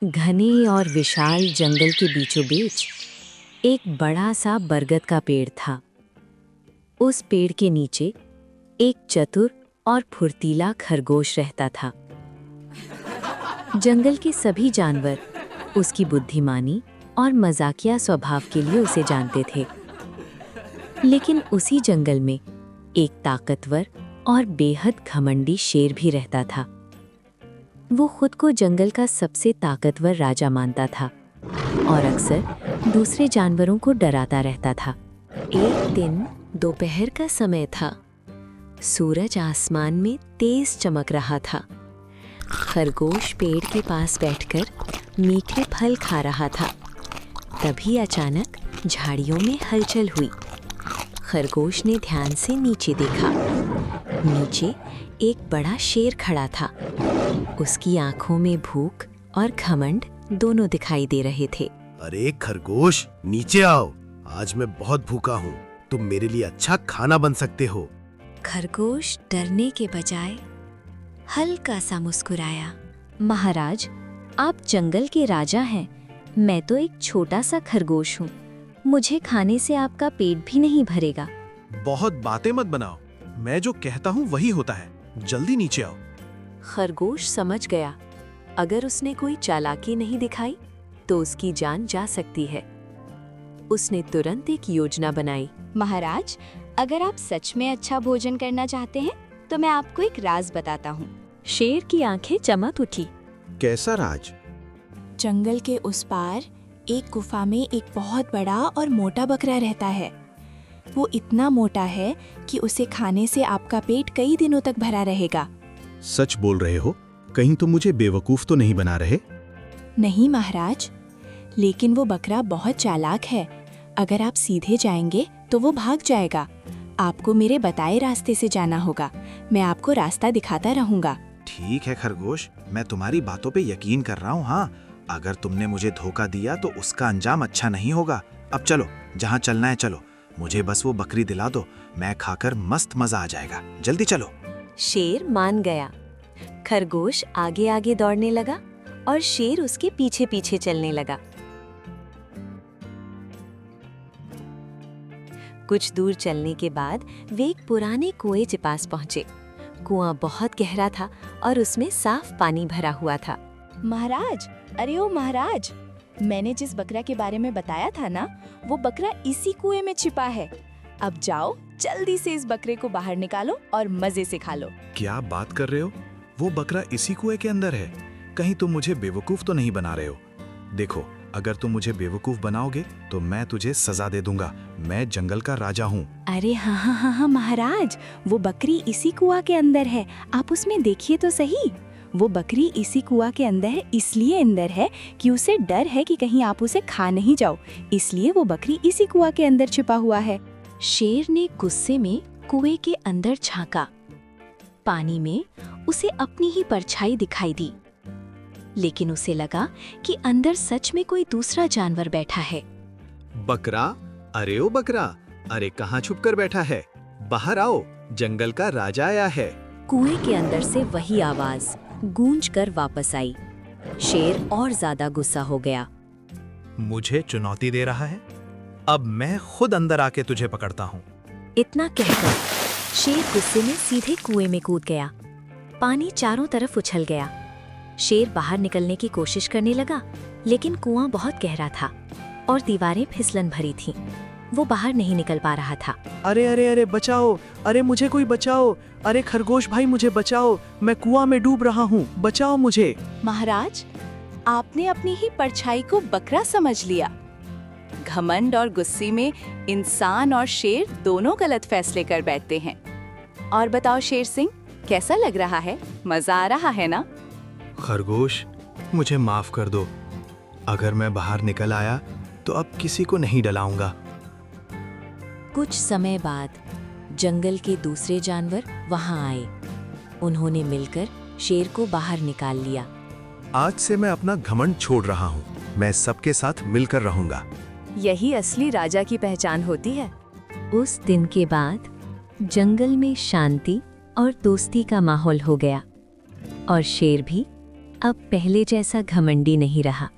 घने और विशाल जंगल के बीचों बीच एक बड़ा सा बरगद का पेड़ था। उस पेड़ के नीचे एक चतुर और फुर्तीला खरगोश रहता था। जंगल के सभी जानवर उसकी बुद्धिमानी और मजाकिया स्वभाव के लिए उसे जानते थे। लेकिन उसी जंगल में एक ताकतवर और बेहद घमंडी शेर भी रहता था। वो खुद को जंगल का सबसे ताकतवर राजा मानता था और अक्सर दूसरे जानवरों को डराता रहता था। एक दिन दोपहर का समय था। सूरज आसमान में तेज चमक रहा था। खरगोश पेड़ के पास बैठकर मीठे फल खा रहा था। तभी अचानक झाड़ियों में हलचल हुई। खरगोश ने ध्यान से नीचे देखा। नीचे एक बड़ा शेर खड़ा था। उसकी आंखों में भूख और घमंड दोनों दिखाई दे रहे थे। अरे खरगोश, नीचे आओ। आज मैं बहुत भूखा हूँ। तुम मेरे लिए अच्छा खाना बन सकते हो। खरगोश डरने के बजाय हल्का सा मुस्कुराया। महाराज, आप जंगल के राजा हैं। मैं तो एक छोटा सा खरगोश हूँ। मुझे खाने से आपका पेट भी नहीं भरेगा। बहुत बातें मत बनाओ। मैं जो कहता हूँ वही होता है। जल्दी नीचे आओ। खरगोश समझ गया, अगर उसने कोई चालाकी नहीं दिखाई तो उसकी जान जा सकती है। उसने तुरंत एक योजना बनाई। महाराज, अगर आप सच में अच्छा भोजन करना चाहते हैं तो मैं आपको एक राज बताता हूँ। शेर की आंखें चमक उठी। कैसा राज? जंगल के उस पार एक गुफा में एक बहुत बड़ा और मोटा बकरा रहता है। वो इतना मोटा है कि उसे खाने से आपका पेट कई दिनों तक भरा रहेगा। सच बोल रहे हो? कहीं तुम मुझे बेवकूफ तो नहीं बना रहे? नहीं महाराज, लेकिन वो बकरा बहुत चालाक है। अगर आप सीधे जाएंगे तो वो भाग जाएगा। आपको मेरे बताए रास्ते से जाना होगा। मैं आपको रास्ता दिखाता रहूंगा। ठीक है खरगोश, मैं तुम्हारी बातों पे यकीन कर रहा हूँ। हाँ, अगर तुमने मुझे धोखा दिया तो उसका अंजाम अच्छा नहीं होगा। अब चलो, जहाँ चलना है चलो। मुझे बस वो बकरी दिला दो। मैं खाकर मस्त मजा आ जाएगा। जल्दी चलो। शेर मान गया। खरगोश आगे आगे दौड़ने लगा और शेर उसके पीछे पीछे चलने लगा। कुछ दूर चलने के बाद वे एक पुराने कुएं के पास पहुंचे। कुआं बहुत गहरा था और उसमें साफ पानी भरा हुआ था। महाराज, अरे ओ महाराज, मैंने जिस बकरा के बारे में बताया था ना, वो बकरा इसी कुएं में छिपा है। अब जाओ, जल्दी से इस बकरे को बाहर निकालो और मजे से खा लो। क्या बात कर रहे हो? वो बकरा इसी कुएं के अंदर है। कहीं तुम मुझे बेवकूफ तो नहीं बना रहे हो? देखो, अगर तुम मुझे बेवकूफ बनाओगे तो मैं तुझे सजा दे दूंगा। मैं जंगल का राजा हूँ। अरे हाँ हाँ हाँ हाँ महाराज, वो बकरी इसी कुआं के अंदर है। आप उसमें देखिए तो सही। वो बकरी इसी कुआं के अंदर इसलिए अंदर है कि उसे डर है कि कहीं आप उसे खा नहीं जाओ। इसलिए वो बकरी इसी कुआं के अंदर छिपा हुआ है। शेर ने गुस्से में कुएं के अंदर झांका। पानी में उसे अपनी ही परछाई दिखाई दी, लेकिन उसे लगा कि अंदर सच में कोई दूसरा जानवर बैठा है। बकरा, अरे ओ बकरा, अरे कहाँ छुप कर बैठा है? बाहर आओ, जंगल का राजा आया है। कुएं के अंदर से वही आवाज गूंज कर वापस आई। शेर और ज्यादा गुस्सा हो गया। मुझे चुनौती दे रहा है? अब मैं खुद अंदर आके तुझे पकड़ता हूँ। इतना कहकर शेर गुस्से में सीधे कुएं में कूद गया। पानी चारों तरफ उछल गया। शेर बाहर निकलने की कोशिश करने लगा, लेकिन कुआं बहुत गहरा था और दीवारें फिसलन भरी थीं। वो बाहर नहीं निकल पा रहा था। अरे अरे अरे बचाओ! अरे मुझे कोई बचाओ! अरे खरगोश भाई, मुझे बचाओ! मैं कुआं में डूब रहा हूँ। बचाओ मुझे! महाराज, आपने अपनी ही परछाई को बकरा समझ लिया। घमंड और गुस्से में इंसान और शेर दोनों गलत फैसले कर बैठते हैं। और बताओ शेर सिंह, कैसा लग रहा है? मजा आ रहा है ना? खरगोश, मुझे माफ कर दो। अगर मैं बाहर निकल आया तो अब किसी को नहीं डलाऊंगा। कुछ समय बाद जंगल के दूसरे जानवर वहां आए। उन्होंने मिलकर शेर को बाहर निकाल लिया। आज से मैं अपना घमंड छोड़ रहा हूँ। मैं सबके साथ मिलकर रहूंगा। यही असली राजा की पहचान होती है। उस दिन के बाद जंगल में शांति और दोस्ती का माहौल हो गया और शेर भी अब पहले जैसा घमंडी नहीं रहा।